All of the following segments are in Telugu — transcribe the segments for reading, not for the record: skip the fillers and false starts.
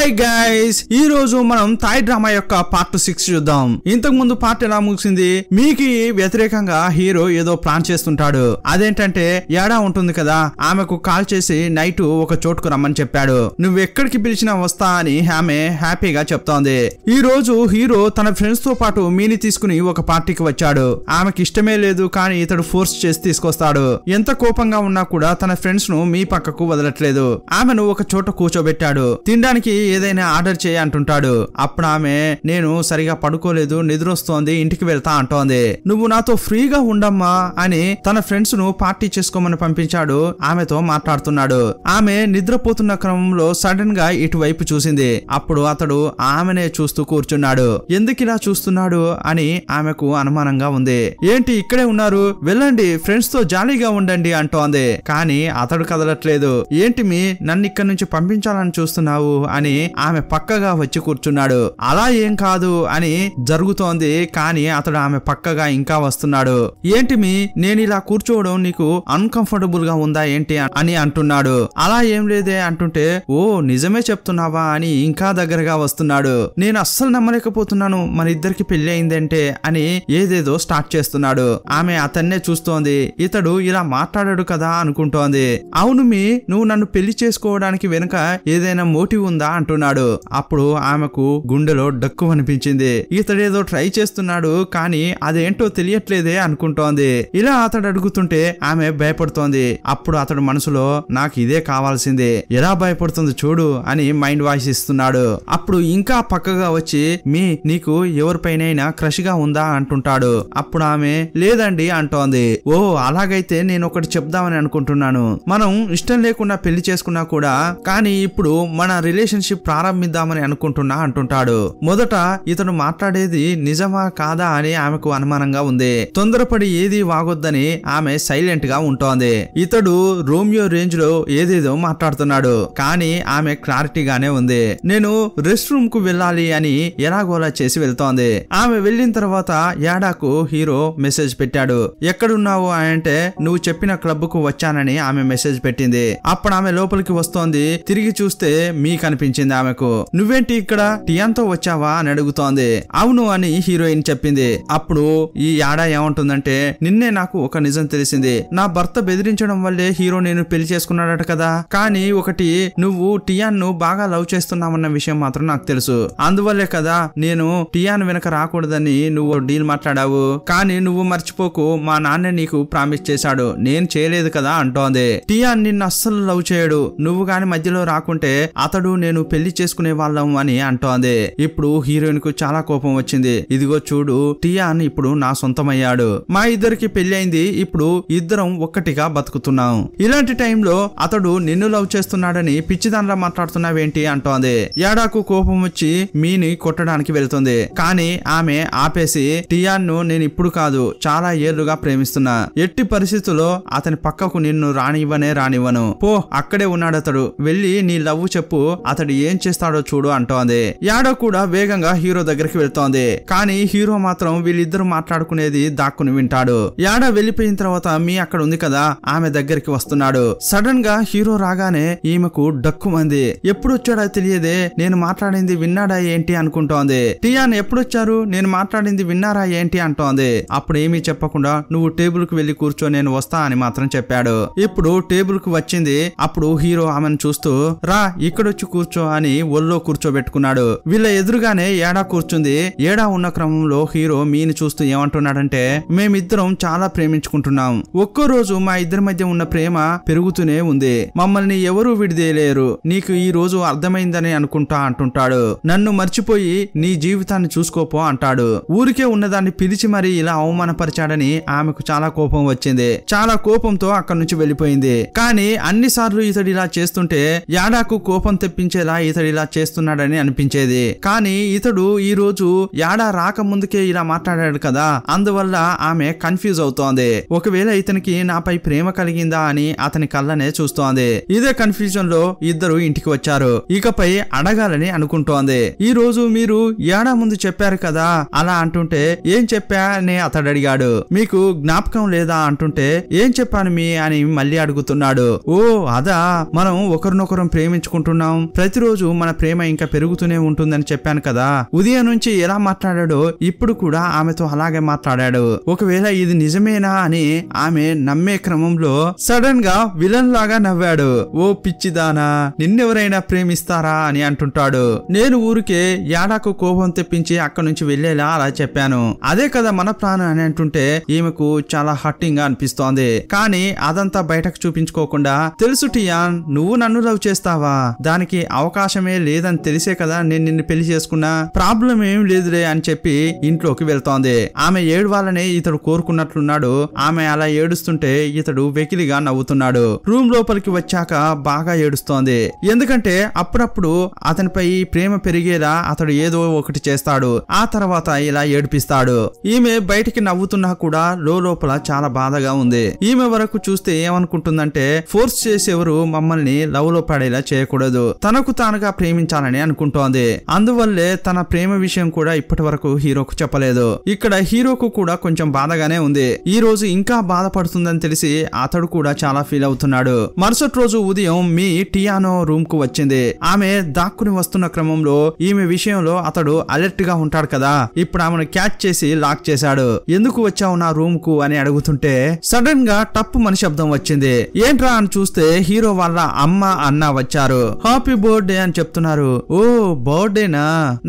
హాయ్ గైస్, ఈ రోజు మనం థాయ్ డ్రామా యొక్క పార్ట్ 6 చూద్దాం. ఇంతకు ముందు పార్ట్ ఎలా ముగిసింది? మీకి వ్యతిరేకంగా హీరో ఏదో ప్లాన్ చేస్తుంటాడు. అదేంటంటే యాడా ఉంటుంది కదా, ఆమెకు కాల్ చేసి నైట్ ఒక చోటుకు రమ్మని చెప్పాడు. నువ్వు ఎక్కడికి పిలిచినా వస్తా అని ఆమె హ్యాపీగా చెప్తోంది. ఈ రోజు హీరో తన ఫ్రెండ్స్ తో పాటు మీని తీసుకుని ఒక పార్టీకి వచ్చాడు. ఆమెకి ఇష్టమే లేదు, కానీ ఇతడు ఫోర్స్ చేసి తీసుకొస్తాడు. ఎంత కోపంగా ఉన్నా కూడా తన ఫ్రెండ్స్ ను మీ పక్కకు వదలట్లేదు. ఆమెను ఒక చోట కూర్చోబెట్టాడు. తినడానికి ఏదైనా ఆర్డర్ చేయి అంటుంటాడు. అప్పుడు ఆమె నేను సరిగా పడుకోలేదు, నిద్రొస్తోంది, ఇంటికి వెళ్తా అంటోంది. నువ్వు నాతో ఫ్రీగా ఉండమ్మా అని తన ఫ్రెండ్స్ ను పార్టీ చేసుకోమని పంపించాడు. ఆమెతో మాట్లాడుతున్నాడు. ఆమె నిద్రపోతున్న క్రమంలో సడన్ గా ఇటువైపు చూసింది. అప్పుడు అతడు ఆమెనే చూస్తూ కూర్చున్నాడు. ఎందుకు ఇలా చూస్తున్నాడు అని ఆమెకు అనుమానంగా ఉంది. ఏంటి ఇక్కడే ఉన్నారు, వెళ్ళండి ఫ్రెండ్స్ తో జాలీగా ఉండండి అంటోంది. కానీ అతడు కదలట్లేదు. ఏంటి మీ నన్ను ఇక్కడ నుంచి పంపించాలని చూస్తున్నావు అని ఆమె పక్కగా వచ్చి కూర్చున్నాడు. అలా ఏం కాదు అని జరుగుతోంది, కానీ అతడు ఆమె పక్కగా ఇంకా వస్తున్నాడు. ఏంటి మీ నేను ఇలా కూర్చోవడం నీకు అన్కంఫర్టబుల్ గా ఉందా ఏంటి అని అంటున్నాడు. అలా ఏం లేదే అంటుంటే, ఓ నిజమే చెప్తున్నావా అని ఇంకా దగ్గరగా వస్తున్నాడు. నేను అస్సలు నమ్మలేకపోతున్నాను, మన ఇద్దరికి పెళ్లి అయిందంటే అని ఏదేదో స్టార్ట్ చేస్తున్నాడు. ఆమె అతన్నే చూస్తోంది. ఇతడు ఇలా మాట్లాడాడు కదా అనుకుంటోంది. అవును మీ నువ్వు నన్ను పెళ్లి చేసుకోవడానికి వెనుక ఏదైనా మోటివ్ ఉందా అంటున్నాడు. అప్పుడు ఆమెకు గుండెలో డక్కు అనిపించింది. ఇతడేదో ట్రై చేస్తున్నాడు, కానీ అదేంటో తెలియట్లేదే అనుకుంటోంది. ఇలా అతడు అడుగుతుంటే ఆమె భయపడుతోంది. అప్పుడు అతడు మనసులో నాకు ఇదే కావాల్సిందే, ఎలా భయపడుతుంది చూడు అని మైండ్ వాయిస్ ఇస్తున్నాడు. అప్పుడు ఇంకా పక్కగా వచ్చి మీ నీకు ఎవరిపైనైనా క్రష్ గా ఉందా అంటుంటాడు. అప్పుడు ఆమె లేదండి అంటోంది. ఓ అలాగైతే నేను ఒకటి చెప్దామని అనుకుంటున్నాను. మనం ఇష్టం లేకుండా పెళ్లి చేసుకున్నా కూడా కానీ ఇప్పుడు మన రిలేషన్షిప్ ప్రారంభిద్దామని అనుకుంటున్నా అంటుంటాడు. మొదట ఇతడు మాట్లాడేది నిజమా కాదా అని ఆమెకు అనుమానంగా ఉంది. తొందరపడి ఏది వాగొద్దని ఆమె సైలెంట్ గా ఉంటోంది. ఇతడు రోమియో రేంజ్ లో ఏదేదో మాట్లాడుతున్నాడు, కానీ ఆమె క్లారిటీగానే ఉంది. నేను రెస్ట్ రూమ్ కు వెళ్ళాలి అని ఎలాగోలా చేసి వెళ్తోంది. ఆమె వెళ్ళిన తర్వాత యాడాకు హీరో మెసేజ్ పెట్టాడు. ఎక్కడున్నావు అంటే నువ్వు చెప్పిన క్లబ్ కు వచ్చానని ఆమె మెసేజ్ పెట్టింది. అప్పుడు ఆమె లోపలికి వస్తోంది. తిరిగి చూస్తే మీ కనిపించింది. ఆమెకు నువ్వేంటి ఇక్కడ టియాన్తో వచ్చావా అని అడుగుతోంది. అవును అని హీరోయిన్ చెప్పింది. అప్పుడు ఈ యాడా ఏమంటుందంటే, నిన్నే నాకు ఒక నిజం తెలిసింది. నా భర్త బెదిరించడం వల్లే హీరో నేను పెళ్లి చేసుకున్నాడట కదా, కానీ ఒకటి నువ్వు టియాన్ ను బాగా లవ్ చేస్తున్నావన్న విషయం మాత్రం నాకు తెలుసు. అందువల్లే కదా నేను టియాన్ వెనక రాకూడదని నువ్వు డీల్ మాట్లాడావు. కానీ నువ్వు మర్చిపోకు, మా నాన్న నీకు ప్రామిస్ చేశాడు, నేను చేయలేదు కదా అంటోంది. టియాన్ నిన్ను అస్సలు లవ్ చేయడు, నువ్వు గాని మధ్యలో రాకుంటే అతడు నేను పెళ్లి చేసుకునే వాళ్ళం అని అంటోంది. ఇప్పుడు హీరోయిన్ కు చాలా కోపం వచ్చింది. ఇదిగో చూడు, టియాన్ ఇప్పుడు నా సొంతమయ్యాడు, మా ఇద్దరికి పెళ్లి అయింది, ఇప్పుడు ఇద్దరం ఒక్కటిగా బతుకుతున్నాం. ఇలాంటి టైంలో అతడు నిన్ను లవ్ చేస్తున్నాడని పిచ్చిదానిలా మాట్లాడుతున్నావేంటి అంటోంది. యాడాకు కోపం వచ్చి మీని కొట్టడానికి వెళ్తుంది. కానీ ఆమె ఆపేసి, టియాన్ ను నేను ఇప్పుడు కాదు చాలా ఏళ్లుగా ప్రేమిస్తున్నా, ఎట్టి పరిస్థితుల్లో అతని పక్కకు నిన్ను రానివ్వను, పో అక్కడే ఉన్నాడు అతడు, వెళ్ళి నీ లవ్ చెప్పు, అతడు ఏం చేస్తాడో చూడు అంటోంది. యాడా కూడా వేగంగా హీరో దగ్గరికి వెళ్తోంది. కానీ హీరో మాత్రం వీళ్ళిద్దరు మాట్లాడుకునేది దాక్కుని వింటాడు. యాడా వెళ్లిపోయిన తర్వాత మీ అక్కడ ఉంది కదా, ఆమె దగ్గరికి వస్తున్నాడు. సడన్ గా హీరో రాగానే ఈమెకు డక్కుమంది. ఎప్పుడు వచ్చాడో తెలియదే, నేను మాట్లాడింది విన్నాడా ఏంటి అనుకుంటోంది. టియాన్ ఎప్పుడొచ్చారు, నేను మాట్లాడింది విన్నారా ఏంటి అంటోంది. అప్పుడు ఏమీ చెప్పకుండా నువ్వు టేబుల్ కు వెళ్లి కూర్చో, నేను వస్తా అని మాత్రం చెప్పాడు. ఇప్పుడు టేబుల్ కు వచ్చింది. అప్పుడు హీరో ఆమెను చూస్తూ రా ఇక్కడొచ్చి కూర్చో అని ఒళ్ళో కూర్చోబెట్టుకున్నాడు. వీళ్ళ ఎదురుగానే ఏడా కూర్చుంది. ఏడా ఉన్న క్రమంలో హీరో మీని చూస్తూ ఏమంటున్నాడంటే, మేమిద్దరం చాలా ప్రేమించుకుంటున్నాం, ఒక్కో రోజు మా ఇద్దరి మధ్య ఉన్న ప్రేమ పెరుగుతూనే ఉంది, మమ్మల్ని ఎవరూ విడిదేయలేరు, నీకు ఈ రోజు అర్థమైందని అనుకుంటా అంటుంటాడు. నన్ను మర్చిపోయి నీ జీవితాన్ని చూసుకోపో అంటాడు. ఊరికే ఉన్నదాన్ని పిలిచి మరీ ఇలా అవమానపరిచాడని ఆమెకు చాలా కోపం వచ్చింది. చాలా కోపంతో అక్కడి నుంచి వెళ్లిపోయింది. కానీ అన్నిసార్లు ఇతడు ఇలా చేస్తుంటే యాడాకు కోపం తెప్పించేలా ఇతడు ఇలా చేస్తున్నాడని అనిపించేది. కానీ ఇతడు ఈ రోజు యాడా రాకముందుకే ఇలా మాట్లాడాడు కదా, అందువల్ల ఆమె కన్ఫ్యూజ్ అవుతోంది. ఒకవేళ ఇతనికి నాపై ప్రేమ కలిగిందా అని అతని కళ్ళనే చూస్తోంది. ఇదే కన్ఫ్యూజన్ లో ఇద్దరు ఇంటికి వచ్చారు. ఇకపై అడగాలని అనుకుంటోంది. ఈ రోజు మీరు యాడా ముందు చెప్పారు కదా అలా అంటుంటే, ఏం చెప్పా అని అతడు అడిగాడు. మీకు జ్ఞాపకం లేదా అంటుంటే, ఏం చెప్పాను మీ అని మళ్ళీ అడుగుతున్నాడు. ఓ అదా, మనం ఒకరినొకరం ప్రేమించుకుంటున్నాం, ప్రతిరోజు రోజు మన ప్రేమ ఇంకా పెరుగుతూనే ఉంటుందని చెప్పాను కదా. ఉదయం నుంచి ఎలా మాట్లాడాడో ఇప్పుడు కూడా ఆమెతో అలాగే మాట్లాడాడు. ఒకవేళ ఇది నిజమేనా అని ఆమె నమ్మే క్రమంలో సడన్ గా విలన్ లాగా నవ్వాడు. ఓ పిచ్చిదానా, నిన్నెవరైనా ప్రేమిస్తారా అని అంటుంటాడు. నేను ఊరికే యాడాకు కోపం తెప్పించి అక్కడి నుంచి వెళ్లేలా అలా చెప్పాను. అదే కదా మన ప్లాన్ అని అంటుంటే ఈమెకు చాలా హర్టింగ్ గా అనిపిస్తోంది. కానీ అదంతా బయటకు చూపించుకోకుండా, తెలుసు టియాన్, నువ్వు నన్ను లవ్ చేస్తావా, దానికి అవకాశమే లేదని తెలిసే కదా నేను నిన్ను పెళ్లి చేసుకున్నా, ప్రాబ్లం ఏం లేదులే అని చెప్పి ఇంట్లోకి వెళ్తోంది. ఆమె ఏడవాలని ఇతడు కోరుకున్నట్లున్నాడు. ఆమె అలా ఏడుస్తుంటే ఇతడు వెకిలిగా నవ్వుతున్నాడు. రూమ్ లోపలికి వచ్చాక బాగా ఏడుస్తోంది. ఎందుకంటే అప్పుడప్పుడు అతనిపై ప్రేమ పెరిగేలా అతడు ఏదో ఒకటి చేస్తాడు. ఆ తర్వాత ఇలా ఏడిపిస్తాడు. ఈమె బయటికి నవ్వుతున్నా కూడా లోపల చాలా బాధగా ఉంది. ఈమె వరకు చూస్తే ఏమనుకుంటుందంటే, ఫోర్స్ చేసేవారు మమ్మల్ని లవ్ లో పడేలా చేయకూడదు, తనకు తానుగా ప్రేమించాలని అనుకుంటోంది. అందువల్లే తన ప్రేమ విషయం కూడా ఇప్పటి వరకు హీరోకు చెప్పలేదు. ఇక్కడ హీరోకు కూడా కొంచెం బాధగానే ఉంది. ఈ రోజు ఇంకా బాధపడుతుందని తెలిసి అతడు కూడా చాలా ఫీల్ అవుతున్నాడు. మరుసటి రోజు ఉదయం మీ టియానో రూమ్ కు వచ్చింది. ఆమె దాక్కుని వస్తున్న క్రమంలో ఈమె విషయంలో అతడు అలర్ట్ గా ఉంటాడు కదా. ఇప్పుడు ఆమెను క్యాచ్ చేసి లాక్ చేశాడు. ఎందుకు వచ్చావు నా రూమ్ కు అని అడుగుతుంటే సడన్ గా టప్పు మన శబ్దం వచ్చింది. ఏంట్రా అని చూస్తే హీరో వాళ్ళ అమ్మ అన్న వచ్చారు. హ్యాపీ బర్త్డే అని చెప్తున్నారు. ఓ బర్త్డేనా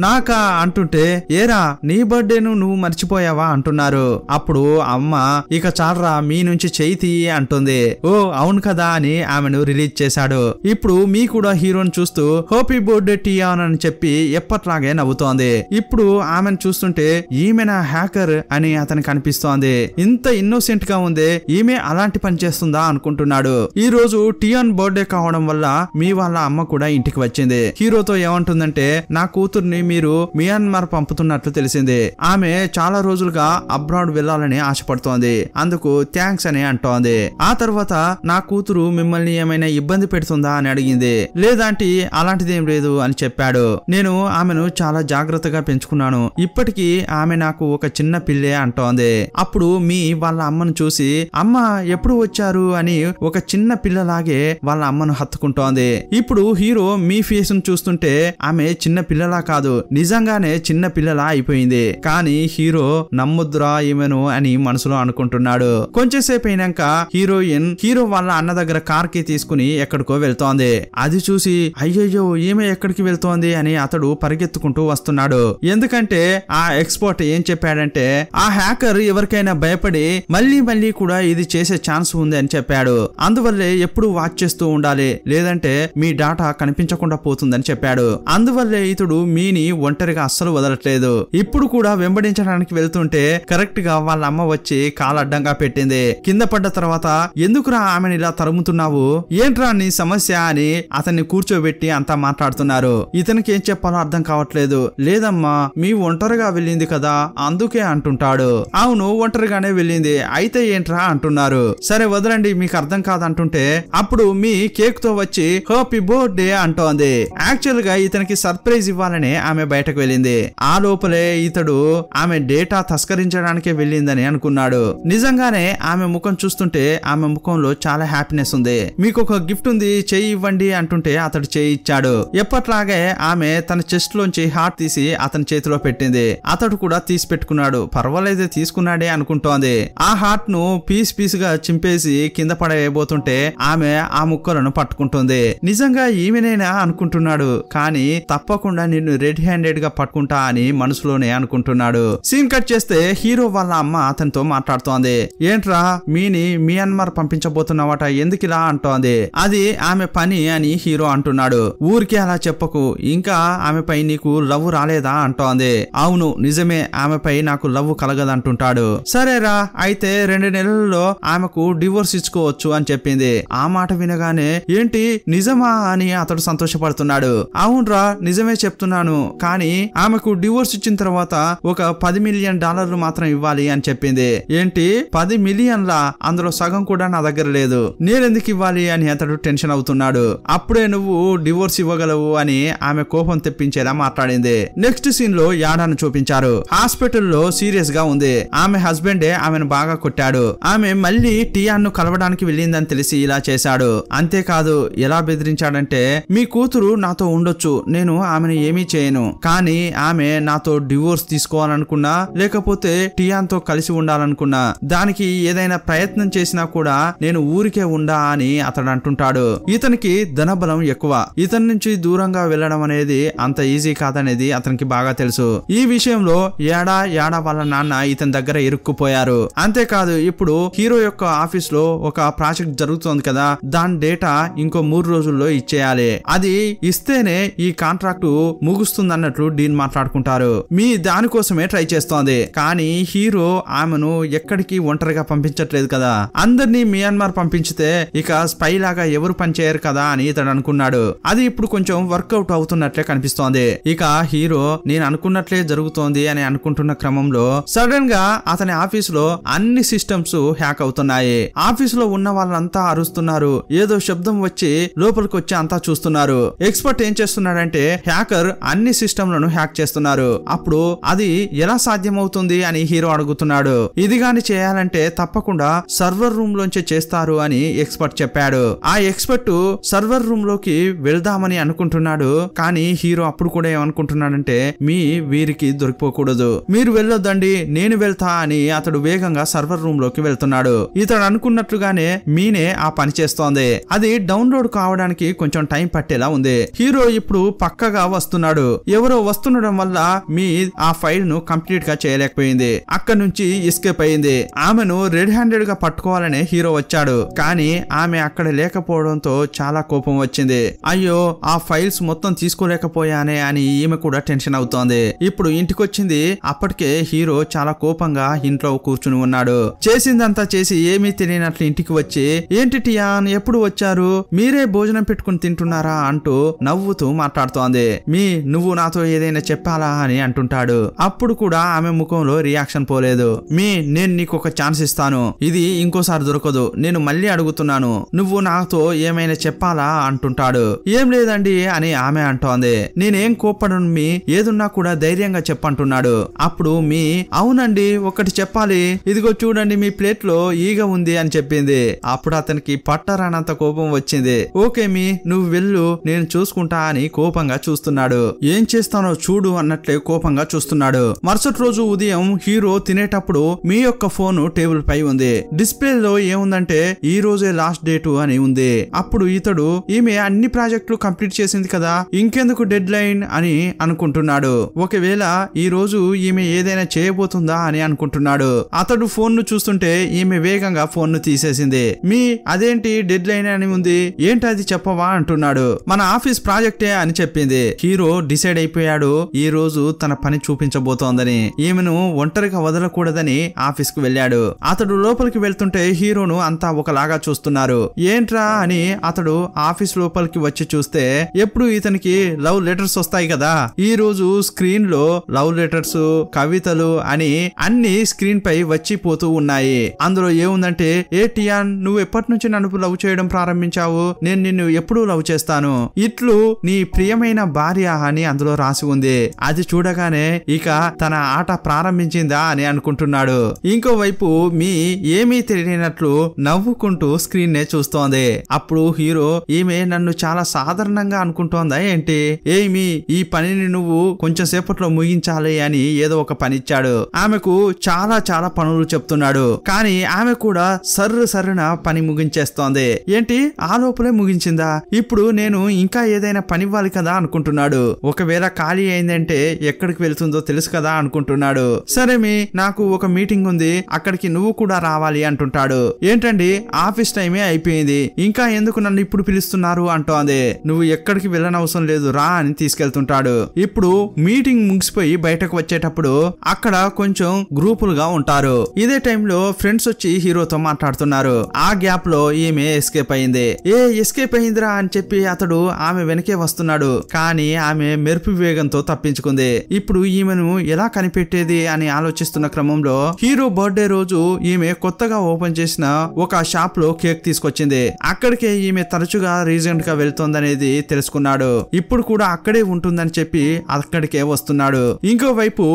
నాకా అంటుంటే, ఏరా నీ బర్త్డేను నువ్వు మర్చిపోయావా అంటున్నారు. అప్పుడు అమ్మ, ఇక చాలరా మీ నుంచి చేయి తీయి అంటుంది. ఓ అవును కదా అని ఆమెను రిలీజ్ చేశాడు. ఇప్పుడు మీ కూడా హీరోని చూస్తూ హ్యాపీ బర్త్డే టియాన్ అని చెప్పి ఎప్పట్లాగే నవ్వుతోంది. ఇప్పుడు ఆమెను చూస్తుంటే ఈమెనా హ్యాకర్ అని అతనికి అనిపిస్తోంది. ఇంత ఇన్నోసెంట్ గా ఉంది, ఈమె అలాంటి పని చేస్తుందా అనుకుంటున్నాడు. ఈ రోజు టియాన్ బర్త్డే కావడం వల్ల మీ వాళ్ళ అమ్మ కూడా ఇంటికి వచ్చింది. హీరోతో ఏమంటుందంటే, నా కూతుర్ని మీరు మియాన్మార్ పంపుతున్నట్లు తెలిసింది. ఆమె చాలా రోజులుగా అబ్రాడ్ వెళ్లాలని ఆశపడుతోంది, అందుకు థ్యాంక్స్ అని అంటోంది. ఆ తర్వాత నా కూతురు మిమ్మల్ని ఏమైనా ఇబ్బంది పెడుతుందా అని అడిగింది. లేదంటే అలాంటిదేం లేదు అని చెప్పాడు. నేను ఆమెను చాలా జాగ్రత్తగా పెంచుకున్నాను, ఇప్పటికీ ఆమె నాకు ఒక చిన్న పిల్లే అంటోంది. అప్పుడు మీ వాళ్ళ అమ్మను చూసి, అమ్మ ఎప్పుడు వచ్చారు అని ఒక చిన్న పిల్లలాగే వాళ్ళ అమ్మను హత్తుకుంటోంది. ఇప్పుడు హీరో మీ ఫేస్ ను చూస్తుంటే ఆమె చిన్న పిల్లలా కాదు, నిజంగానే చిన్న పిల్లలా అయిపోయింది. కానీ హీరో నమ్ముద్రా ఈమెను అని మనసులో అనుకుంటున్నాడు. కొంచెంసేపు అయినాక హీరోయిన్ హీరో వాళ్ళ అన్న దగ్గర కార్ కి తీసుకుని ఎక్కడికో వెళ్తోంది. అది చూసి అయ్యయ్యో ఈమె ఎక్కడికి వెళ్తోంది అని అతడు పరిగెత్తుకుంటూ వస్తున్నాడు. ఎందుకంటే ఆ ఎక్స్పర్ట్ ఏం చెప్పాడంటే, ఆ హ్యాకర్ ఎవరికైనా భయపడి మళ్ళీ కూడా ఇది చేసే ఛాన్స్ ఉంది అని చెప్పాడు. అందువల్లే ఎప్పుడు వాచ్ చేస్తూ ఉండాలి, లేదంటే మీ డాటా కనిపించకుండా పోతుందని చెప్పాడు. అందువల్లే ఇతడు మీని ఒంటరిగా అస్సలు వదలట్లేదు. ఇప్పుడు కూడా వెంబడించడానికి వెళ్తుంటే కరెక్ట్ గా వాళ్ళ అమ్మ వచ్చి కాలు అడ్డంగా పెట్టింది. కింద పడ్డ తర్వాత, ఎందుకురా ఆమెను ఇలా తరుముతున్నావు, ఏంట్రా నీ సమస్య అని అతన్ని కూర్చోబెట్టి అంతా మాట్లాడుతున్నారు. ఇతనికి ఏం చెప్పాలో అర్థం కావట్లేదు. లేదమ్మా మీ ఒంటరిగా వెళ్ళింది కదా అందుకే అంటుంటాడు. అవును ఒంటరిగానే వెళ్ళింది, అయితే ఏంట్రా అంటున్నారు. సరే వదలండి మీకు అర్థం కాదంటుంటే అప్పుడు మీ కేక్ తో వచ్చి హ్యాపీ బర్త్డే అంటోంది. యాక్చువల్ గా ఇతనికి సర్ప్రైజ్ ఇవ్వాలని ఆమె బయటకు వెళ్ళింది. ఆ లోపలే ఇతడు ఆమె డేటా తస్కరించడానికే వెళ్ళిందని అనుకున్నాడు. నిజంగానే ఆమె ముఖం చూస్తుంటే ఆమె ముఖంలో చాలా హ్యాపీనెస్ ఉంది. మీకు ఒక గిఫ్ట్ ఉంది చేయి ఇవ్వండి అంటుంటే అతడు చేయి ఇచ్చాడు. ఎప్పట్లాగే ఆమె తన చెస్ట్ లోంచి హార్ట్ తీసి అతని చేతిలో పెట్టింది. అతడు కూడా తీసి పెట్టుకున్నాడు. పర్వాలేదే తీసుకున్నాడే అనుకుంటోంది. ఆ హార్ట్ ను పీస్ గా చింపేసి కింద పడేయబోతుంటే ఆమె ఆ ముక్కలను పట్టుకుంటుంది. నిజంగా ఈమెనేనా అనుకుంటున్నాడు. కానీ తప్పకుండా నిన్ను రెడ్ హ్యాండెడ్ గా పట్టుకుంటా అని మనసులోనే అనుకుంటున్నాడు. సీన్ కట్ చేస్తే హీరో వాళ్ళ అమ్మ అతనితో మాట్లాడుతోంది. ఏంట్రా మీని మియాన్మార్ పంపించబోతున్నావట, ఎందుకిలా అంటోంది. అది ఆమె పని అని హీరో అంటున్నాడు. ఊరికే అలా చెప్పకు, ఇంకా ఆమెపై నీకు లవ్ రాలేదా అంటోంది. అవును నిజమే, ఆమెపై నాకు లవ్ కలగదంటుంటాడు. సరేరా అయితే 2 నెలల్లో ఆమెకు డివోర్స్ ఇచ్చుకోవచ్చు అని చెప్పింది. ఆ మాట వినగానే ఏంటి నిజమా అని అతడు సంతోషపడుతున్నాడు. అవునరా నిజమే చెప్తున్నాను, కానీ ఆమెకు డివోర్స్ ఇచ్చిన తర్వాత ఒక $10 మిలియన్ మాత్రం ఇవ్వాలి అని చెప్పింది. ఏంటి 10 మిలియన్లా, అందులో సగం కూడా నా దగ్గర లేదు, నేనెందుకు ఇవ్వాలి అని అతడు టెన్షన్ అవుతున్నాడు. అప్పుడే నువ్వు డివోర్స్ ఇవ్వగలవు అని ఆమె కోపం తెప్పించేలా మాట్లాడింది. నెక్స్ట్ సీన్ లో యాడాను చూపించారు. హాస్పిటల్లో సీరియస్ గా ఉంది. ఆమె హస్బెండే ఆమెను బాగా కొట్టాడు. ఆమె మళ్ళీ టియాన్ ను కలవడానికి వెళ్ళిందని తెలిసి ఇలా చేశాడు. అంతేకాదు ఎలా బెదిరించాడంటే, మీ కూతురు నాతో ఉండొచ్చు, నేను ఆమెను ఏమీ చేయను, కానీ ఆమె నాతో డివోర్స్ తీసుకోవాలనుకున్నా లేకపోతే టియాన్ తో కలిసి ఉండాలనుకున్నా దానికి ఏదైనా ప్రయత్నం చేసినా కూడా నేను ఊరికే ఉండా అని అతడు అంటుంటాడు. ఇతనికి ధనబలం ఎక్కువ, ఇతని నుంచి దూరంగా వెళ్ళడం అనేది అంత ఈజీ కాదనేది అతనికి బాగా తెలుసు. ఈ విషయంలో యాడా వాళ్ళ నాన్న ఇతని దగ్గర ఇరుక్కుపోయారు. అంతేకాదు ఇప్పుడు హీరో యొక్క ఆఫీస్ లో ఒక ప్రాజెక్ట్ జరుగుతోంది కదా, దాని డేటా ఇంకో 3 రోజుల్లో ఇచ్చేయాలి, అది ఇస్తేనే ఈ కాంట్రాక్ట్ ముగుస్తుందన్నట్లు డీన్ మాట్లాడుకుంటారు. మీ దానికోసమే ట్రై చేస్తోంది, కానీ హీరో ఆమెను ఎక్కడికి ఒంటరిగా పంపించట్లేదు కదా, అందరినీ మియాన్మార్ పంపించితే ఇక స్పై లాగా ఎవరు పనిచేయరు కదా అని ఇతడు అనుకున్నాడు. అది ఇప్పుడు కొంచెం వర్కౌట్ అవుతున్నట్లే కనిపిస్తోంది. ఇక హీరో నేను అనుకున్నట్లే జరుగుతోంది అని అనుకుంటున్న క్రమంలో సడన్ గా అతని ఆఫీస్ లో అన్ని సిస్టమ్స్ హ్యాక్ అవుతున్నాయి. ఆఫీస్ లో ఉన్న వాళ్ళంతా అరుస్తున్నారు, ఏదో శబ్దం వచ్చి లోపలికి వచ్చి అంతా చూస్తున్నారు. ఎక్స్పర్ట్ ఏం చేస్తున్నాడంటే హ్యాకర్ అన్ని సిస్టంలను హ్యాక్ చేస్తున్నారు. అప్పుడు అది ఎలా సాధ్యమవుతుంది అని హీరో అడుగుతున్నాడు. ఇది గాని చేయాలంటే తప్పకుండా సర్వర్ రూమ్ లోంచి చేస్తారు అని ఎక్స్పర్ట్ చెప్పాడు. ఆ ఎక్స్పర్ట్ సర్వర్ రూమ్ లోకి వెళ్దామని అనుకుంటున్నాడు, కానీ హీరో అప్పుడు కూడా ఏమనుకుంటున్నాడంటే వీరికి దొరికిపోకూడదు, మీరు వెళ్ళొద్దండి నేను వెళ్తా అని అతడు వేగంగా సర్వర్ రూమ్ లోకి వెళ్తున్నాడు. ఇతడు అనుకున్నట్లుగానే మీనే ఆ పని చేస్తోంది. అది డౌన్లోడ్ కావడానికి కొంచెం టైం పట్టేలా ఉంది. హీరో ఇప్పుడు పక్కగా వస్తున్నాడు. ఎవరో వస్తుండడం వల్ల మీ ఆ ఫైల్ ను కంప్లీట్ గా చేయలేకపోయింది. అక్కడి నుంచి ఎస్కేప్ అయింది. ఆమెను రెడ్ హ్యాండెడ్ గా పట్టుకోవాలనే హీరో వచ్చాడు, కానీ ఆమె అక్కడ లేకపోవడంతో చాలా కోపం వచ్చింది. అయ్యో ఆ ఫైల్స్ మొత్తం తీసుకోలేకపోయానే అని ఈమె కూడా టెన్షన్ అవుతోంది. ఇప్పుడు ఇంటికొచ్చింది. అప్పటికే హీరో చాలా కోపంగా ఇంట్లో కూర్చుని ఉన్నాడు. చేసిందంతా చేసి ఏమీ తెలియనట్లు ఇంటికి వచ్చి ఏంటి టియాన్ ఎప్పుడు వచ్చారు, మీరే భోజనం పెట్టుకుని తింటున్నారా అంటూ నవ్వుతూ మాట్లాడుతోంది. నువ్వు నాతో ఏదైనా చెప్పాలా అని అంటుంటాడు. అప్పుడు కూడా ఆమె ముఖంలో రియాక్షన్ పోలేదు. నేను నీకు ఒక ఛాన్స్ ఇస్తాను, ఇది ఇంకోసారి దొరకదు, నేను మళ్ళీ అడుగుతున్నాను, నువ్వు నాతో ఏమైనా చెప్పాలా అంటుంటాడు. ఏం లేదండి అని ఆమె అంటోంది. నేనేం కోప్పడను, ఏదున్నా కూడా ధైర్యంగా చెప్పంటున్నాడు. అప్పుడు అవునండి ఒకటి చెప్పాలి, ఇదిగో చూడండి మీ ప్లేట్ లో ఈగ ఉంది అని చెప్పింది. అప్పుడు అతనికి పట్టరానంత కోపం వచ్చింది. ఓకే నువ్వు వెళ్ళు, నేను చూసుకుంటా అని కోపంగా చూస్తున్నాడు. ఏం చేస్తానో చూడు అన్నట్లే కోపంగా చూస్తున్నాడు. మరుసటి రోజు ఉదయం హీరో తినేటప్పుడు మీ యొక్క ఫోన్ టేబుల్ పై ఉంది. డిస్ప్లే లో ఏముందంటే ఈ రోజే లాస్ట్ డేట్ అని ఉంది. అప్పుడు ఇతడు ఈమె అన్ని ప్రాజెక్టులు కంప్లీట్ చేసింది కదా, ఇంకెందుకు డెడ్ లైన్ అని అనుకుంటున్నాడు. ఒకవేళ ఈ రోజు ఈమె ఏదైనా చేయబోతుందా అని అనుకుంటున్నాడు. అతడు ఫోన్ ను చూస్తుంటే ఈమె వేగంగా ఫోన్ ను తీసేసింది. అదేంటి డెడ్ లైన్ అని ఉంది, ఏంటి అది చెప్పవా అంటున్నాడు. మన ఆఫీస్ ప్రాజెక్టే అని చెప్పింది. హీరో డిసైడ్ అయిపోయాడు ఈ రోజు తన పని చూపించబోతోందని. ఈమెను ఒంటరిగా వదలకూడదని ఆఫీస్ కు వెళ్ళాడు. అతడు లోపలికి వెళ్తుంటే హీరోను అంతా ఒకలాగా చూస్తున్నారు. ఏంట్రా అని అతడు ఆఫీస్ లోపలికి వచ్చి చూస్తే ఎప్పుడు ఇతనికి లవ్ లెటర్స్ వస్తాయి కదా, ఈ రోజు స్క్రీన్ లో లవ్ లెటర్స్ కవితలు అని అన్ని స్క్రీన్ పై వచ్చిపోతూ ఉన్నాయి. అందులో ఏముందంటే ఏ టియాన్ నువ్వు ఎప్పటి నుంచి నన్ను లవ్ చేయడం ప్రారంభించావు, నేను నిన్ను ఎప్పుడు లవ్ చేస్తాను, ఇట్లు నీ ప్రియమైన భార్య అని అందులో రాసి ఉంది. అది చూడగానే ఇక తన ఆట ప్రారంభించిందా అని అనుకుంటున్నాడు. ఇంకోవైపు ఏమీ తెలియనట్లు నవ్వుకుంటూ స్క్రీన్ నే చూస్తోంది. అప్పుడు హీరో ఈమె నన్ను చాలా సాధారణంగా అనుకుంటోందా ఏంటి, ఈ పనిని నువ్వు కొంచెం సేపట్లో ముగించాలి అని ఏదో ఒక పని ఇచ్చాడు. ఆమెకు చాలా చాలా పనులు చెప్తున్నాడు, కానీ ఆమె కూడా సర్రున పని ముగించేస్తోంది. ఏంటి ఆ లోపలే ముగించిందా, ఇప్పుడు నేను ఇంకా ఏదైనా పని ఇవ్వాలి కదా అనుకుంటున్నాడు. ఒకవేళ ఖాళీ అయిందంటే ఎక్కడికి వెళ్తుందో తెలుసు కదా అనుకుంటున్నాడు. సరే నాకు ఒక మీటింగ్ ఉంది, అక్కడికి నువ్వు కూడా రావాలి అంటుంటాడు. ఏంటండి ఆఫీస్ టైమే అయిపోయింది, ఇంకా ఎందుకు నన్ను ఇప్పుడు పిలుస్తున్నారు అంటోంది. నువ్వు ఎక్కడికి వెళ్ళనవసరం లేదు రా అని తీసుకెళ్తుంటాడు. ఇప్పుడు మీటింగ్ ముగిసిపోయి బయటకు వచ్చేటప్పుడు అక్కడ కొంచెం గ్రూపులుగా ఉంటారు. ఇదే టైంలో ఫ్రెండ్స్ వచ్చి హీరోతో మాట్లాడుతున్నారు. ఆ గ్యాప్ లో ఈమె ఎస్కేప్ అయింది. ఎస్కేప్ అయిందిరా అని చెప్పి అతడు ఆమె వెనకే వస్తున్నాడు, కానీ ఆమె మెరుపు వేగంతో తప్పించుకుంది. ఇప్పుడు ఈమెను ఎలా కనిపెట్టేది అని ఆలోచిస్తున్న క్రమంలో హీరో బర్త్డే రోజు ఈమె కొత్తగా ఓపెన్ చేసిన ఒక షాప్ లో కేక్ తీసుకొచ్చింది. అక్కడికే ఈమె తరచుగా రీసెంట్ గా వెళ్తోందనేది తెలుసుకున్నాడు. ఇప్పుడు కూడా అక్కడే ఉంటుందని చెప్పి అక్కడికే వస్తున్నాడు. ఇంకోవైపు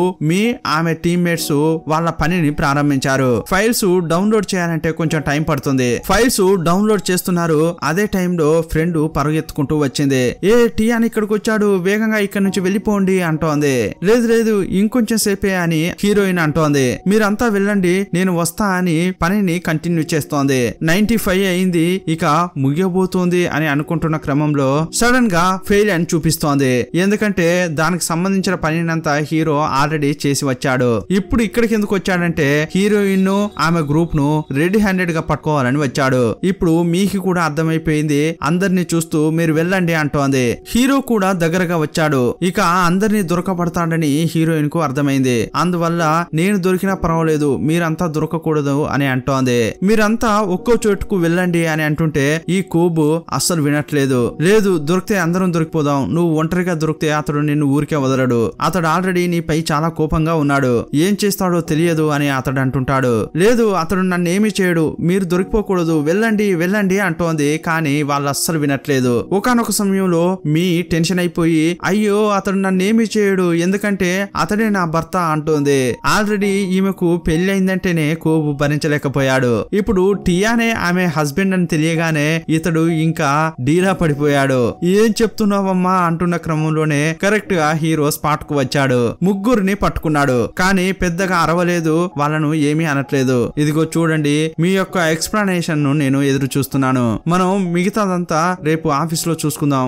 ఆమె టీమ్మేట్స్ వాళ్ళ పనిని ప్రారంభించారు. ఫైల్స్ డౌన్లోడ్ చేయాలంటే కొంచెం టైం పడుతుంది. ఫైల్స్ డౌన్లోడ్ చేస్తున్నారు. అదే టైంలో ఫ్రెండ్ పరుగెత్తుకుంటూ వచ్చింది. టియాన్ ఇక్కడికి వచ్చాడు, వేగంగా ఇక్కడ నుంచి వెళ్ళిపోండి అంటోంది. లేదు లేదు ఇంకొంచెం సేపే అని హీరోయిన్ అంటోంది. మీరంతా వెళ్ళండి, నేను వస్తా అని పనిని కంటిన్యూ చేస్తోంది. 95 అయింది, ఇక ముగియబోతోంది అని అనుకుంటున్న క్రమంలో సడన్ గా ఫెయిల్ అని చూపిస్తోంది. ఎందుకంటే దానికి సంబంధించిన పనినంతా హీరో ఆల్రెడీ చేసి వచ్చాడు. ఇప్పుడు ఇక్కడికి ఎందుకు వచ్చాడంటే హీరోయిన్ ను ఆమె గ్రూప్ ను రెడీ హ్యాండెడ్ గా పట్టుకోవాలని వచ్చాడు. ఇప్పుడు మీకు కూడా అర్థమైపోయింది, అందరినీ చూస్తూ మీరు వెళ్ళండి అంటోంది. హీరో కూడా దగ్గరగా వచ్చాడు. ఇక అందరినీ దొరకబడతాడని హీరోయిన్ కు అర్థమైంది. అందువల్ల నేను దొరికినా పర్వాలేదు, మీరంతా దొరకకూడదు అని అంటోంది. మీరంతా ఒక్కో చోటుకు వెళ్ళండి అని అంటుంటే ఈ కోబు అస్సలు వినట్లేదు. లేదు దొరికితే అందరం దొరికిపోదాం, నువ్వు ఒంటరిగా దొరికితే అతడు నిన్ను ఊరికే వదలడు, అతడు ఆల్రెడీ నీపై చాలా కోపంగా ఉన్నాడు, ఏం చేస్తాడో తెలియదు అని అతడు అంటుంటాడు. లేదు అతడు నన్ను ఏమీ చేయడు, మీరు దొరికిపోకూడదు, వెళ్ళండి వెళ్ళండి అంటోంది. కానీ వాళ్ళు అస్సలు వినట్లేదు. ఒకానొక సమయంలో మీ టెన్షన్ అయిపోయి అయ్యో అతడు నన్ను ఏమీ చేయడు, ఎందుకంటే అతడే నా భర్త అంటోంది. ఆల్రెడీ ఈమెకు పెళ్లి అయిందంటేనే కోబు భరించలేకపోయాడు. ఇప్పుడు టియానే ఆమె హస్బెండ్ అని తెలియగానే ఇతడు ఇంకా డీలా పడిపోయాడు. ఏం చెప్తున్నావమ్మా అంటున్న క్రమంలోనే కరెక్ట్ గా హీరో స్పాట్ కు వచ్చాడు. ముగ్గురిని పట్టుకున్నాడు, కానీ పెద్దగా అరవలేదు, వాళ్ళను ఏమీ అనట్లేదు. ఇదిగో చూడండి, మీ యొక్క ఎక్స్ప్లెనేషన్ ను నేను ఎదురు చూస్తున్నాను, మనం మిగతాదంతా రేపు ఆఫీస్ లో చూసుకుందాం,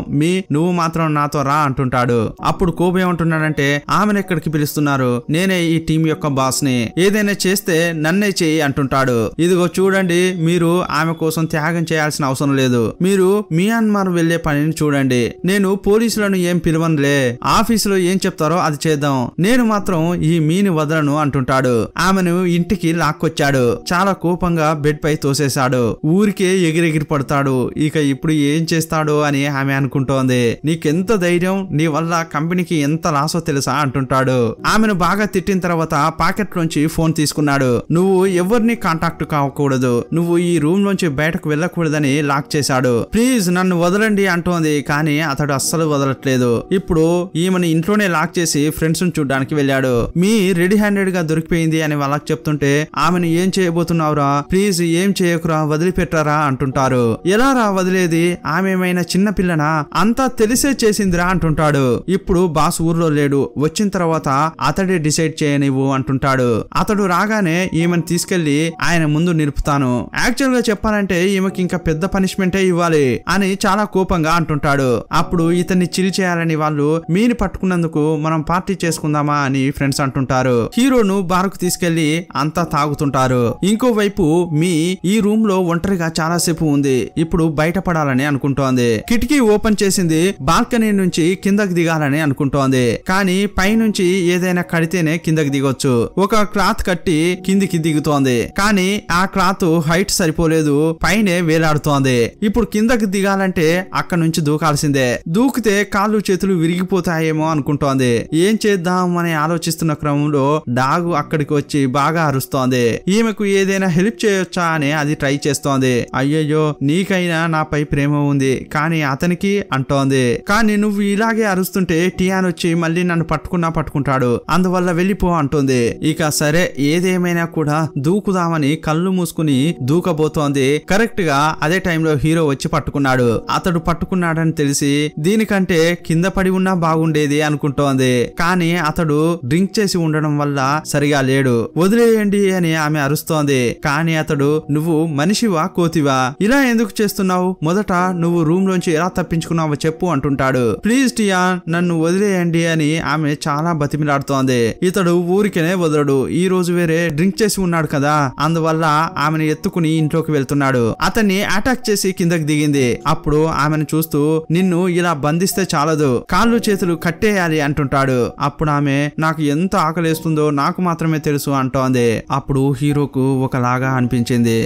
నువ్వు మాత్రం నాతో రా అంటుంటాడు. అప్పుడు కోబు ఏమంటున్నాడంటే ఆమెను ఎక్కడికి పిలుస్తున్నారు, నేనే ఈ టీం యొక్క బాస్ ని, ఏదైనా చేస్తే నన్నే చేయి అంటుంటాడు. ఇదిగో చూడండి, మీరు ఆమె కోసం త్యాగం చేయాల్సిన అవసరం లేదు, మీరు మియాన్మార్ వెళ్లే పనిని చూడండి, నేను పోలీసులను ఏం పిలవనులే, ఆఫీసులో ఏం చెప్తారో అది చేద్దాం, నేను మాత్రం ఈ మీని వదలను అంటుంటాడు. ఆమెను ఇంటికి లాక్కొచ్చాడు, చాలా కోపంగా బెడ్ పై తోసేశాడు, ఊరికే ఎగిరెగిరి పడతాడు. ఇక ఇప్పుడు ఏం చేస్తాడో అని ఆమె అనుకుంటోంది. నీకెంత ధైర్యం, నీ వల్ల కంపెనీకి ఎంత లాసో తెలుసా అంటుంటాడు. ఆమెను బాగా తిట్టిన తర్వాత పాకెట్ లోంచి ఫోన్ తీసుకున్నాడు. నువ్వు ఎవరిని కాంటాక్ట్ కాకూడదు, నువ్వు ఈ రూమ్ లోంచి బయటకు వెళ్ళకూడదని లాక్ చేశాడు, ప్లీజ్ నన్ను వదలండి అంటోంది. కానీ అతడు అస్సలు వదలట్లేదు. ఇప్పుడు ఈమెను ఇంట్లోనే లాక్ చేసి ఫ్రెండ్స్ ను చూడడానికి వెళ్ళాడు. మీ రెడీ హ్యాండెడ్ గా దొరికిపోయింది అని వాళ్ళకి చెప్తుంటే ఆమెను ఏం చేయబోతున్నావురా, ప్లీజ్ ఏం చేయకురా, వదిలిపెట్టారా అంటుంటారు. ఎలా రా వదిలేది, ఆమె ఏమైనా చిన్న పిల్లనా, అంతా తెలిసే చేసిందిరా అంటుంటాడు. ఇప్పుడు బాస్ ఊర్లో లేడు, వచ్చిన తర్వాత అతడే డిసైడ్ చేయనివ్వు అంటుంటాడు. అతడు రాగానే ఈమెను తీసుకెళ్లి ఆయన ముందు నిలుపుతాను, యాక్చువల్ గా చెప్పాలంటే ఈమెకి ఇంకా పెద్ద పనిష్మెంటే ఇవ్వాలి అని చాలా కోపంగా అంటుంటాడు. అప్పుడు ఇతన్ని చిల్ చేయాలని వాళ్ళు మీని పట్టుకున్నందుకు మనం పార్టీ చేసుకుందామా అని ఫ్రెండ్స్ అంటుంటారు. హీరోను బార్కు తీసుకెళ్లి అంతా తాగుతుంటారు. ఇంకోవైపు మీ ఈ రూమ్ లో ఒంటరిగా చాలా సేపు ఉంది, ఇప్పుడు బయటపడాలని అనుకుంటోంది. కిటికీ ఓపెన్ చేసింది, బాల్కనీ నుంచి కిందకి దిగాలని అనుకుంటోంది. కానీ పైనుంచి ఏదైనా కడితేనే కిందకి దిగొచ్చు. ఒక క్లాత్ కట్టి కిందికి దిగుతోంది, కానీ ఆ క్లాత్ హైట్ సరిపోలేదు, పైనే వేలాడుతోంది. ఇప్పుడు కిందకి దిగాలంటే అక్కడ నుంచి దూకాల్సిందే, దూకితే కాళ్ళు చేతులు విరిగిపోతాయేమో అనుకుంటోంది. ఏం చేద్దాం అని ఆలోచిస్తున్న క్రమంలో డాగు అక్కడికి వచ్చి బాగా అరుస్తోంది. ఈమెకు ఏదైనా హెల్ప్ చేయొచ్చా అని అది ట్రై చేస్తోంది. అయ్యయ్యో నీకైనా నాపై ప్రేమ ఉంది, కానీ అతనికి అంటోంది. కానీ నువ్వు ఇలాగే అరుస్తుంటే టియాన్ వచ్చి మళ్ళీ నన్ను పట్టుకుంటాడు, అందువల్ల వెళ్ళిపో అంటుంది. ఇక సరే ఏదేమైనా కూడా దూకుదామని కళ్ళు మూసుకుని దూకబోతోంది. కరెక్ట్ గా అదే టైంలో హీరో వచ్చి పట్టుకున్నాడు. అతడు పట్టుకున్నాడని తెలిసి దీనికంటే కింద పడి ఉన్నా బాగుండేది అనుకుంటోంది. కానీ అతడు డ్రింక్ చేసి ఉండడం వల్ల సరిగా లేడు, వదిలేయండి అని ఆమె అరుస్తోంది. కానీ అతడు నువ్వు మనిషివా కోతివా, ఇలా ఎందుకు చేస్తున్నావు, మొదట నువ్వు రూమ్ లోంచి ఎలా తప్పించుకున్నావో చెప్పు అంటుంటాడు. ప్లీజ్ టియాన్ నన్ను వదిలేయండి అని ఆమె చాలా బతిమిలాడుతోంది. ఇతడు ఊరికేనే వదలడు, ఈ రోజు వేరే డ్రింక్ చేసి ఉన్నాడు కదా, అందువల్ల ఆమెను ఎత్తుకుని ఇంట్లోకి వెళ్తున్నాడు. అతన్ని అటాక్ చేసి కిందకి దిగింది. అప్పుడు ఆమెను చూస్తూ నిన్ను ఇలా బంధిస్తే చాలదు, కాళ్ళు చేతులు కట్టేయాలి అంటుంటాడు. అప్పుడు ఆమె నాకు ఎంత ఆకలేస్తుందో నాకు మాత్రమే తెలుసు అంటోంది. అప్పుడు హీరోకు ఒకలాగా అనిపించింది,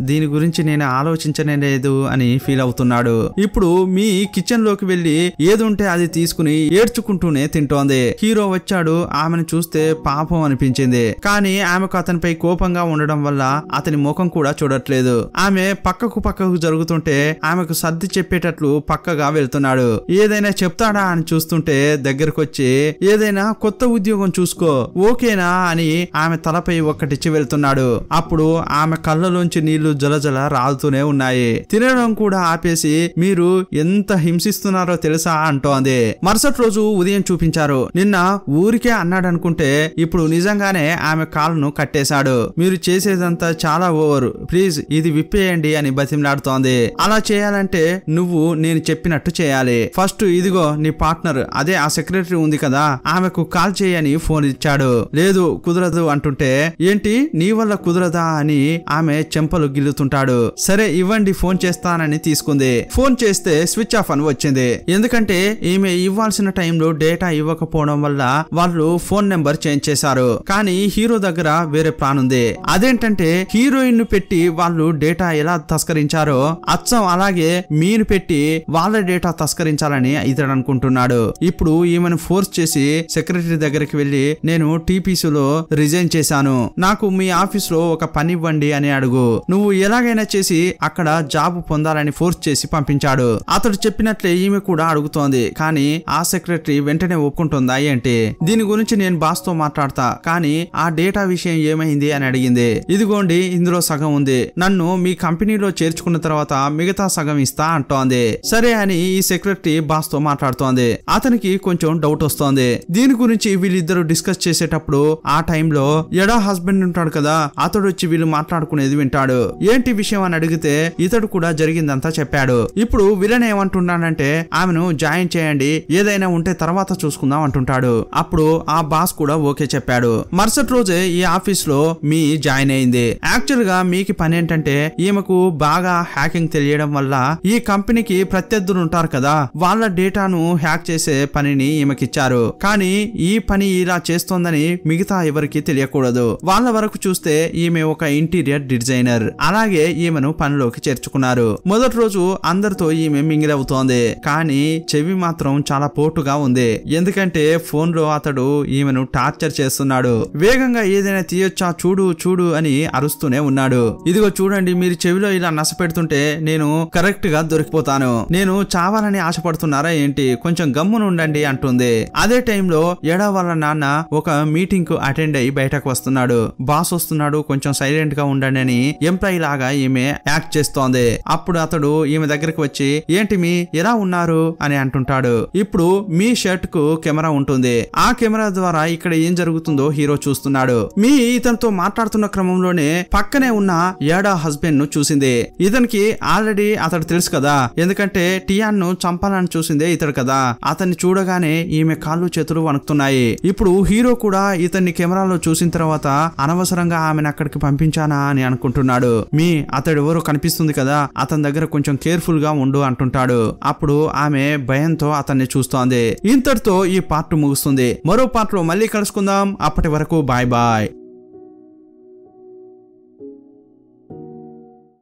దీని గురించి నేను ఆలోచించనే లేదు అని ఫీల్ అవుతున్నాడు. ఇప్పుడు మీ కిచెన్ లోకి వెళ్లి ఏదుంటే అది తీసుకుని ఏడ్చుకుంటూనే తింటోంది. హీరో వచ్చాడు, ఆమెను చూస్తే పాపం అనిపించింది. కానీ ఆమెకు అతనిపై కోపంగా ఉండడం వల్ల అతని ముఖం కూడా చూడట్లేదు. ఆమె పక్కకు జరుగుతుంటే ఆమెకు సర్ది చెప్పేటట్లు పక్కగా వెళ్తున్నాడు. ఏదైనా చెప్తాడా అని చూస్తుంటే దగ్గరకు వచ్చి ఏదైనా కొత్త ఉద్యోగం చూసుకో ఓకేనా అని ఆమె తలపై ఒక్కటిచ్చి వెళ్తున్నాడు. అప్పుడు ఆమె కళ్ళలోంచి నీళ్లు జలజల రాలుతూనే ఉన్నాయి. తినడం కూడా ఆపేసి మీరు ఎంత హింసిస్తున్నారో తెలుసా అంటోంది. మరుసటి రోజు ఉదయం చూపించారు. నిన్న ఊరికే అన్నాడు అనుకుంటే ఇప్పుడు నిజంగానే ఆమె కాలును కట్టేశాడు. మీరు చేసేదంతా చాలా ఓవర్, ప్లీజ్ ఇది విప్పేయండి అని బతిమలాడుతోంది. అలా చేయాలంటే నువ్వు నేను చెప్పినట్టు చేయాలి. ఫస్ట్ ఇదిగో నీ పార్ట్నర్, అదే ఆ సెక్రటరీ ఉంది కదా, ఆమెకు కాల్ చేయని ఫోన్ ఇచ్చాడు. లేదు కుదరదు అంటుంటే ఏంటి నీ వల్ల కుదరదా అని ఆమె చెంపలు గిల్లుతుంటాడు. సరే ఇవ్వండి ఫోన్ చేస్తానని తీసుకుంది. ఫోన్ చేస్తే స్విచ్ ఆఫ్ అని వచ్చింది. ఎందుకంటే ఈమె ఇవ్వాల్సిన టైంలో డేటా ఇవ్వకపోవడం వల్ల వాళ్ళు ఫోన్ నెంబర్ చేంజ్ చేశారు. కానీ హీరో దగ్గర వేరే ప్లాన్ ఉంది. అదేంటంటే హీరోయిన్ ను పెట్టి వాళ్ళు డేటా ఎలా తస్కరించారో అచ్చం అలాగే మీను పెట్టి వాళ్ళ డేటా తస్కరించాలని ఇతడు అనుకుంటున్నాడు. ఇప్పుడు ఈమెను ఫోర్స్ చేసి సెక్రటరీ దగ్గరికి వెళ్లి నేను టీపీసీలో రిజైన్ చేశాను, నాకు మీ ఆఫీస్ లో ఒక పని ఇవ్వండి అని అడుగు, నువ్వు ఎలాగైనా చేసి అక్కడ జాబ్ పొందాలని ఫోర్స్ చేసి పంపించాడు. అతడు చెప్పినట్లే ఈమె కూడా అడుగుతోంది. కానీ ఆ సెక్రటరీ వెంటనే ఒప్పుకుంటుందా ఏంటి? దీని గురించి నేను బాస్ తో మాట్లాడతా, కానీ ఆ డేటా విషయం ఏమైంది అని అడిగింది. ఇదిగోండి ఇందులో సగం ఉంది, నన్ను మీ కంపెనీలో చేర్చుకున్న తర్వాత మిగతా సగం ఇస్తా అంటోంది. సరే అని ఈ సెక్రటరీ బాస్ తో మాట్లాడుతోంది. అతనికి కొంచెం డౌట్ వస్తోంది. దీని గురించి వీళ్ళిద్దరు డిస్కస్ చేసేటప్పుడు ఆ టైంలో ఎడా హస్బెండ్ ఉంటాడు కదా, అతడు వచ్చి వీళ్ళు మాట్లాడుకునేది వింటాడు. ఏంటి విషయం అని అడిగితే ఇతడు కూడా జరిగిందంతా చెప్పాడు. ఇప్పుడు విలన్ ఏమంటున్నాడంటే ఆమెను జాయిన్ చేయండి, ఏదైనా ఉంటే తర్వాత చూసుకుందాం అంటుంటాడు. అప్పుడు ఆ బాస్ కూడా ఓకే చెప్పాడు. మరుసటి రోజే ఈ ఆఫీస్ లో మీ జాయిన్ అయింది. యాక్చువల్ గా మీకు పని ఏంటంటే ఈమెకు బాగా హ్యాకింగ్ తెలియడం వల్ల ఈ కంపెనీకి ప్రత్యర్థులు ఉంటారు కదా, వాళ్ళ డేటాను హ్యాక్ చేసే పనిని ఈమెకిచ్చారు. కానీ ఈ పని ఇలా చేస్తోందని మిగతా ఎవరికి తెలియకూడదు. వాళ్ళ వరకు చూస్తే ఈమె ఒక ఇంటీరియర్ డిజైనర్. అలాగే ఈమెను పనిలోకి చేర్చుకున్నారు. మొదటి రోజు అందరితో ఈమె మింగిల్ అవుతోంది. కానీ చెవి మాత్రం చాలా పోటుగా ఉంది. ఎందుకంటే ఫోన్ లో అతడు ఈమెను టార్చర్ చేస్తున్నాడు. వేగంగా ఏదైనా తీయొచ్చా చూడు చూడు అని అరుస్తూనే ఉన్నాడు. ఇదిగో చూడండి, మీరు చెవిలో ఇలా నస పెడుతుంటే నేను కరెక్ట్ గా దొరికిపోతాను, నేను చావాలని ఆశపడుతున్నారా ఏంటి, కొంచెం గమ్మున ఉండండి అంటుంది. అదే టైంలో ఎడా వాళ్ళ నాన్న ఒక మీటింగ్ కు అటెండ్ అయ్యి బయటకు వస్తున్నాడు. బాస్ వస్తున్నాడు, కొంచెం సైలెంట్ గా ఉండండి అని ఎంప్లాయీ లాగా ఈమె యాక్ట్ చేస్తోంది. అప్పుడు అతడు ఈమె దగ్గరికి వచ్చి ఏంటి మీ ఎలా ఉన్నారు అని అంటుంటాడు. ఇప్పుడు మీ షర్ట్ కు కెమెరా ఉంటుంది. ఆ కెమెరా ద్వారా ఇక్కడ ఏం జరుగుతుందో హీరో చూస్తున్నాడు. మీ ఇతనితో మాట్లాడుతున్న క్రమంలోనే పక్కనే ఉన్న ఏడా హస్బెండ్ ను చూసింది. ఇతనికి ఆల్రెడీ అతడు తెలుసు కదా, ఎందుకంటే టియాన్ ను చంపాలని చూసిందే ఇతడు కదా. అతన్ని చూడగానే ఈమె కాళ్ళు చేతులు వణుకుతున్నాయి. ఇప్పుడు హీరో కూడా ఇతన్ని కెమెరాలో చూసిన తర్వాత అనవసరంగా ఆమెను అక్కడికి పంపించానా అని అనుకుంటున్నాడు. మీ అతడు ఎవరో కనిపిస్తుంది కదా, అతని దగ్గర కొంచెం కేర్ఫుల్ గా ఉండు అంటుంటాడు. అప్పుడు ఆమె భయంతో అతన్ని చూస్తోంది. ఇంతటితో ఈ పార్ట్ ముగుస్తుంది. మరో పార్ట్ లో మళ్ళీ కలుసుకుందాం. అప్పటి వరకు బాయ్ బాయ్.